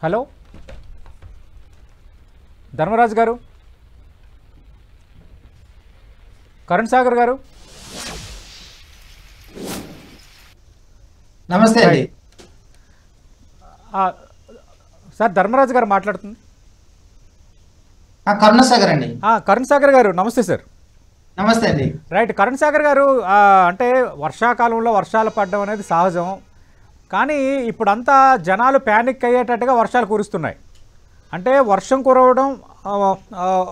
Hello Dharmaraju గారు, కరణ్ సాగర్ గారు. నమస్తే అండి సార్. ధర్మరాజు గారు మాట్లాడుతుంది. కరుణ్ సాగర్ అండి. కరణ్ సాగర్ గారు నమస్తే సార్. నమస్తే అండి. రైట్. కరణ్ సాగర్ గారు, అంటే వర్షాకాలంలో వర్షాలు పడడం అనేది సహజం, కానీ ఇప్పుడంతా జనాలు ప్యానిక్ అయ్యేటట్టుగా వర్షాలు కురుస్తున్నాయి. అంటే వర్షం కురవడం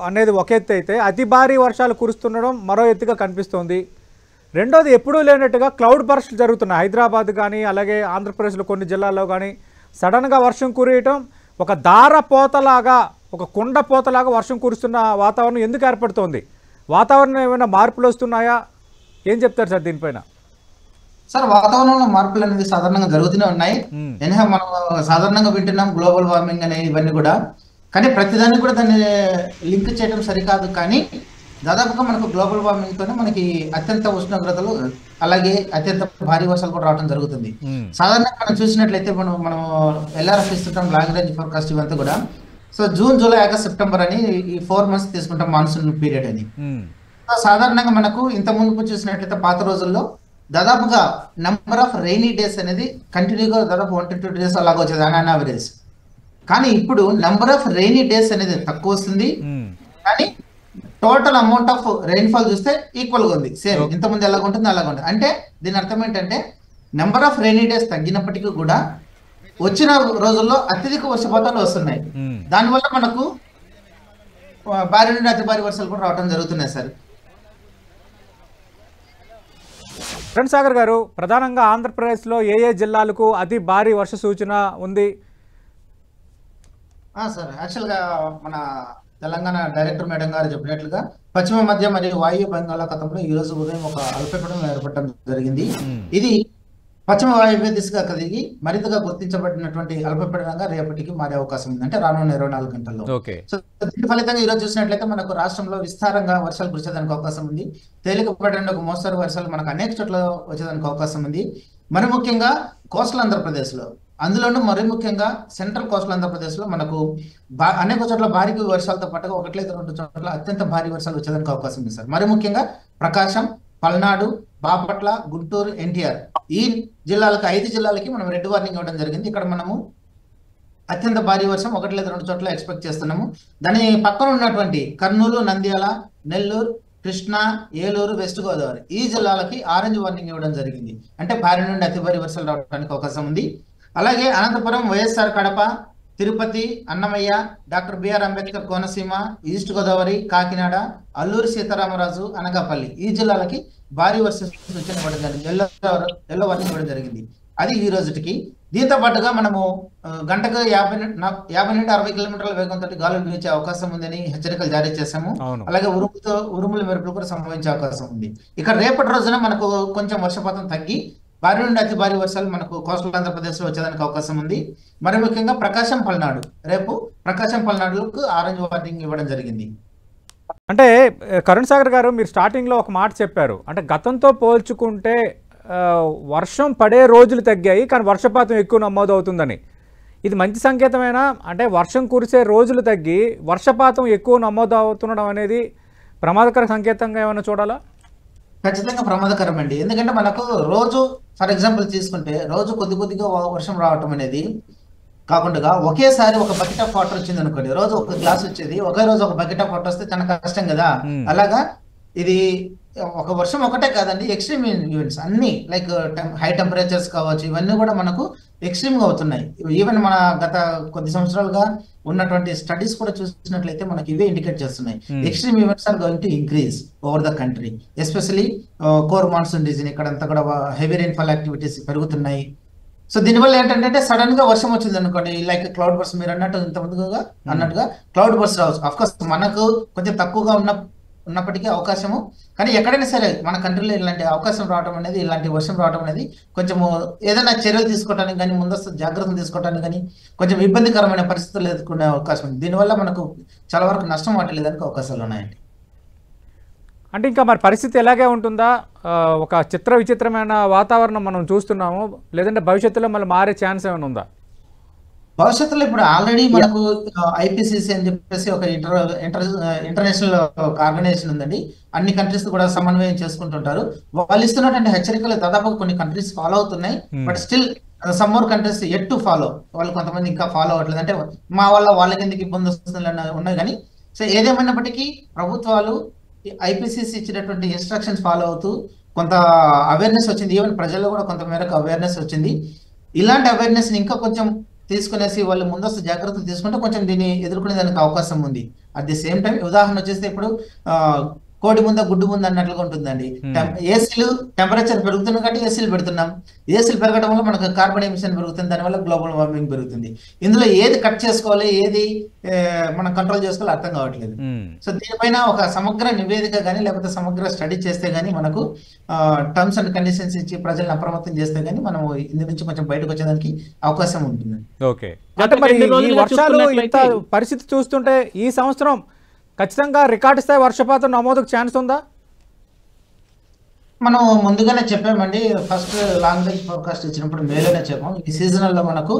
అనేది ఒక ఎత్తు అయితే, అతి భారీ వర్షాలు కురుస్తుండడం మరో ఎత్తుగా కనిపిస్తోంది. రెండోది, ఎప్పుడూ లేనట్టుగా క్లౌడ్ బర్స్ట్ జరుగుతున్నాయి. హైదరాబాద్ కానీ అలాగే ఆంధ్రప్రదేశ్లో కొన్ని జిల్లాల్లో కానీ సడన్గా వర్షం కురియటం, ఒక దారపోతలాగా, ఒక కుండ పోతలాగా వర్షం కురుస్తున్న వాతావరణం ఎందుకు ఏర్పడుతోంది? వాతావరణం ఏమైనా మార్పులు వస్తున్నాయా? ఏం చెప్తారు సార్ దీనిపైన? సార్, వాతావరణంలో మార్పులు అనేది సాధారణంగా జరుగుతూనే ఉన్నాయి. మనం సాధారణంగా వింటున్నాం గ్లోబల్ వార్మింగ్ అనే ఇవన్నీ కూడా, కానీ ప్రతిదాన్ని కూడా దాన్ని లింక్ చేయడం సరికాదు. కానీ దాదాపుగా మనకు గ్లోబల్ వార్మింగ్ తోనే మనకి అత్యంత ఉష్ణోగ్రతలు అలాగే అత్యంత భారీ వర్షాలు కూడా రావడం జరుగుతుంది. సాధారణంగా మనం చూసినట్లయితే మనం ఎల్ఆర్ఎఫ్ ఇస్తుంటాం, లాంగ్ రేంజ్ ఫోర్కాస్ట్ ఇవంతా కూడా. So June, July, August, September అని ఈ 4 months తీసుకుంటాం మాన్సూన్ పీరియడ్ అని. సాధారణంగా మనకు ఇంత ముందు చూసినట్లయితే పాత రోజుల్లో దాదాపుగా నెంబర్ ఆఫ్ రెయినీ డేస్ అనేది కంటిన్యూగా దాదాపు 1 to 2 days అలాగ వచ్చేది ఆన్ యావరేజ్. కానీ ఇప్పుడు నెంబర్ ఆఫ్ రెయినీ డేస్ అనేది తక్కువ వస్తుంది, కానీ టోటల్ అమౌంట్ ఆఫ్ రెయిన్ఫాల్ చూస్తే ఈక్వల్గా ఉంది. సేమ్ ఇంతకుముందు ఎలాగ ఉంటుంది అలాగ ఉంటుంది. అంటే దీని అర్థం ఏంటంటే నెంబర్ ఆఫ్ రెయినీ డేస్ తగ్గినప్పటికీ కూడా వచ్చిన రోజుల్లో అత్యధిక వర్షపాతాలు వస్తున్నాయి. దానివల్ల మనకు భారీ నుండి అతి భారీ వర్షాలు కూడా రావడం జరుగుతున్నాయి సార్. కరణ్ సాగర్ గారు, ప్రధానంగా ఆంధ్రప్రదేశ్లో ఏ జిల్లాలకు అతి భారీ వర్ష సూచన ఉంది? సార్, యాక్చువల్గా మన తెలంగాణ డైరెక్టర్ మేడం గారు చెప్పినట్లుగా పశ్చిమ మధ్య మరియు వాయు బంగాళాఖాతంలో ఈ రోజు ఉదయం ఒక అల్పపీడనం ఏర్పడడం జరిగింది. ఇది పశ్చిమ వాయువ్య దిశగా కదిగి మరింతగా గుర్తించబడినటువంటి అల్పపీడనంగా రేపటికి మారే అవకాశం ఉంది, అంటే రానున్న 24 గంటల్లో. సో దీని ఫలితంగా ఈ రోజు చూసినట్లయితే మనకు రాష్ట్రంలో విస్తారంగా వర్షాలు కురిసేదానికి అవకాశం ఉంది. తేలికపాటి నుండి ఒక మోస్తరు వర్షాలు మనకు అనేక చోట్ల వచ్చేదానికి అవకాశం ఉంది. మరి ముఖ్యంగా కోస్టల్ ఆంధ్రప్రదేశ్ లో, అందులోనూ మరీ ముఖ్యంగా సెంట్రల్ కోస్టల్ ఆంధ్రప్రదేశ్ లో మనకు అనేక చోట్ల భారీ వర్షాలతో పాటుగా 1 లేదా 2 చోట్ల అత్యంత భారీ వర్షాలు వచ్చేదానికి అవకాశం ఉంది సార్. మరి ముఖ్యంగా ప్రకాశం, పల్నాడు, బాపట్ల, గుంటూరు, ఎన్టీఆర్ ఈ జిల్లాలకు 5 జిల్లాలకి మనం రెడ్ వార్నింగ్ ఇవ్వడం జరిగింది. ఇక్కడ మనము అత్యంత భారీ వర్షం 1 లేదా 2 చోట్ల ఎక్స్పెక్ట్ చేస్తున్నాము. దాని పక్కన ఉన్నటువంటి కర్నూలు, నంద్యాల, నెల్లూరు, కృష్ణా, ఏలూరు, వెస్ట్ గోదావరి ఈ జిల్లాలకి ఆరెంజ్ వార్నింగ్ ఇవ్వడం జరిగింది, అంటే భారీ నుండి అతి భారీ వర్షాలు రావడానికి అవకాశం ఉంది. అలాగే Anantapuram, YSR Kadapa, Tirupati, Annamayya, doctor BR Ambedkar Konaseema, east Godavari, Kakinada, Alluri Sitaramaraju, Anakapalli ఈ జిల్లాలకి భారీ వర్ష సూచన ఇవ్వడం జరిగింది, ఎల్లో వార్నింగ్ ఇవ్వడం జరిగింది. అది ఈ రోజుకి. దీంతో పాటుగా మనము గంటకు 50 నుండి 60 కిలోమీటర్ల వేగంతో గాలులు వీచే అవకాశం ఉందని హెచ్చరికలు జారీ చేశాము. అలాగే ఉరుములు మెరుపులు కూడా సంభవించే అవకాశం ఉంది. ఇక రేపటి రోజున మనకు కొంచెం వర్షపాతం తగ్గి భారీ నుండి అతి భారీ వర్షాలు మనకు కోస్టల్ ఆంధ్రప్రదేశ్ లో వచ్చేదానికి అవకాశం ఉంది. మరి ముఖ్యంగా ప్రకాశం, పల్నాడు, రేపు ప్రకాశం, పల్నాడులకు ఆరెంజ్ వార్నింగ్ ఇవ్వడం జరిగింది. అంటే కరణ్ సాగర్ గారు, మీరు స్టార్టింగ్లో ఒక మాట చెప్పారు, అంటే గతంతో పోల్చుకుంటే వర్షం పడే రోజులు తగ్గాయి కానీ వర్షపాతం ఎక్కువ నమోదు అవుతుందని. ఇది మంచి సంకేతమేనా? అంటే వర్షం కురిసే రోజులు తగ్గి వర్షపాతం ఎక్కువ నమోదు అవుతుండడం అనేది ప్రమాదకర సంకేతంగా ఏమైనా చూడాలా? ఖచ్చితంగా ప్రమాదకరం అండి. ఎందుకంటే మనకు రోజు, ఫర్ ఎగ్జాంపుల్ తీసుకుంటే, రోజు కొద్దిగా వర్షం రావటం అనేది కాకుండా ఒకేసారి ఒక బకెట్ ఆఫ్ వాటర్ వచ్చింది అనుకోండి, రోజు ఒక గ్లాస్ వచ్చేది, ఒకే రోజు ఒక బకెట్ ఆఫ్ వాటర్ వస్తే చాలా కష్టం కదా. అలాగా ఇది ఒక వర్షం ఒకటే కాదండి, ఎక్స్ట్రీమ్ ఈవెంట్స్ అన్ని లైక్ హై టెంపరేచర్స్ కావచ్చు, ఇవన్నీ కూడా మనకు ఎక్స్ట్రీమ్ గా అవుతున్నాయి. ఈవెన్ మన గత కొద్ది సంవత్సరాలుగా ఉన్నటువంటి స్టడీస్ కూడా చూసినట్లయితే మనకి ఇవే ఇండికేట్ చేస్తున్నాయి. Extreme events are going to increase over the country, especially core monsoon region ఇక్కడంతా కూడా హెవీ రెయిన్ఫాల్ యాక్టివిటీస్ పెరుగుతున్నాయి. సో దీనివల్ల ఏంటంటే సడన్ గా వర్షం వచ్చింది అనుకోండి, లైక్ క్లౌడ్ బర్స్, మీరు ఇంత ముందుగా అన్నట్టుగా క్లౌడ్ బర్స్ రావచ్చు. అఫ్ కోర్స్ మనకు కొంచెం తక్కువగా ఉన్నప్పటికీ అవకాశము, కానీ ఎక్కడైనా సరే మన కంట్రీలో ఇలాంటి అవకాశం రావడం అనేది, ఇలాంటి వర్షం రావడం అనేది కొంచెము ఏదైనా చర్యలు తీసుకోవడానికి కానీ, ముందస్తు జాగ్రత్తలు తీసుకోవడానికి కానీ కొంచెం ఇబ్బందికరమైన పరిస్థితులు ఎదుర్కొనే అవకాశం ఉంది. దీనివల్ల మనకు చాలా వరకు నష్టం వాటిల్లేదానికి అవకాశాలు ఉన్నాయండి. అంటే ఇంకా మరి పరిస్థితి ఎలాగే ఉంటుందా? ఒక విచిత్రమైన వాతావరణం మనం చూస్తున్నాము, లేదంటే భవిష్యత్తులో మళ్ళీ మారే ఛాన్స్ ఏమైనా ఉందా? భవిష్యత్తులో ఇప్పుడు ఆల్రెడీ మనకు ఐపీసీసీ అని చెప్పేసి ఒక ఇంటర్నేషనల్ ఆర్గనైజేషన్ ఉందండి. అన్ని కంట్రీస్ కూడా సమన్వయం చేసుకుంటుంటారు. వాళ్ళు ఇస్తున్నటువంటి హెచ్చరికలు దాదాపు కొన్ని కంట్రీస్ ఫాలో అవుతున్నాయి. But still some more countries at to follow. వాళ్ళు కొంతమంది ఇంకా ఫాలో అవ్వట్లేదు. అంటే మా వల్ల వాళ్ళకి ఎందుకు ఇబ్బంది వస్తుంది ఉన్నాయి. కానీ సో ఏదేమైనప్పటికీ ప్రభుత్వాలు ఐపీసీసీ ఇచ్చినటువంటి ఇన్స్ట్రక్షన్స్ ఫాలో అవుతూ కొంత అవేర్నెస్ వచ్చింది. ఈవెన్ ప్రజల్లో కూడా కొంత మేరకు అవేర్నెస్ వచ్చింది. ఇలాంటి అవేర్నెస్ ని ఇంకా కొంచెం తీసుకునేసి వాళ్ళు ముందస్తు జాగ్రత్తలు తీసుకుంటే కొంచెం దీన్ని ఎదుర్కొనే దానికి అవకాశం ఉంది. అట్ ది సేమ్ టైం ఉదాహరణ వచ్చేస్తే ఇప్పుడు కోడి ముంద గుడ్డు ముందు అన్నట్లుగా ఉంటుందండి. ఏసీలు టెంపరేచర్ పెరుగుతుంది కాబట్టి ఏసీలు పెడుతున్నాం. ఏసీలు పెరగడం వల్ల మనకు కార్బన్ ఎమిషన్ పెరుగుతుంది, దానివల్ల గ్లోబల్ వార్మింగ్ పెరుగుతుంది. ఇందులో ఏది కట్ చేసుకోవాలి, ఏది మనం కంట్రోల్ చేసుకోవాలి అర్థం కావట్లేదు. సో దీనిపైన ఒక సమగ్ర నివేదిక కానీ లేకపోతే సమగ్ర స్టడీ చేస్తే గానీ మనకు టర్మ్స్ అండ్ కండిషన్స్ ఇచ్చి ప్రజలను అప్రమత్తం చేస్తే గానీ మనం ఇందు నుంచి కొంచెం బయటకు వచ్చేదానికి అవకాశం ఉంటుంది. ఓకే, అంటే మరి ఈ వర్షాలు ఇంత పరిస్థితి చూస్తుంటే ఈ సంవత్సరం ఖచ్చితంగా రికార్డు స్థాయి వర్షపాతం నమోదుకు ఛాన్స్ ఉందా? మనం ముందుగానే చెప్పామండి. ఫస్ట్ లాంగ్ రేంజ్ ఫోర్కాస్ట్ ఇచ్చినప్పుడు మేలోనే చెప్పాం ఈ సీజనల్ లో మనకు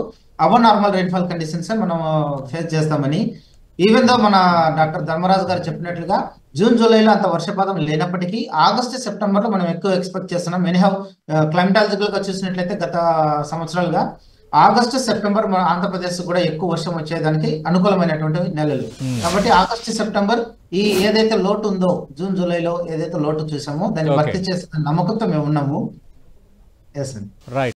అబవ్ నార్మల్ రైన్ఫాల్ కండిషన్స్ మనం ఫేస్ చేస్తామని. ఈవెన్ దో మన డాక్టర్ ధర్మరాజు గారు చెప్పినట్లుగా జూన్ జూలైలో అంత వర్షపాతం లేనప్పటికీ ఆగస్టు సెప్టెంబర్ లో మనం ఎక్కువ ఎక్స్పెక్ట్ చేస్తున్నాం. ఎనీహౌ క్లైమటాలజికల్ గా చూసినట్లయితే గత సంవత్సరాలుగా ఆగస్టు సెప్టెంబర్ మన ఆంధ్రప్రదేశ్ కూడా ఎక్కువ వర్షం వచ్చేదానికి అనుకూలమైనటువంటి నెలలు. కాబట్టి ఆగస్టు సెప్టెంబర్ ఈ ఏదైతే లోటు ఉందో జూన్ జూలైలో ఏదైతే లోటు చూసామో దాన్ని భర్తీ చేసిన నమ్మకంతో మేము ఉన్నాము. ఎస్ అండి. రైట్.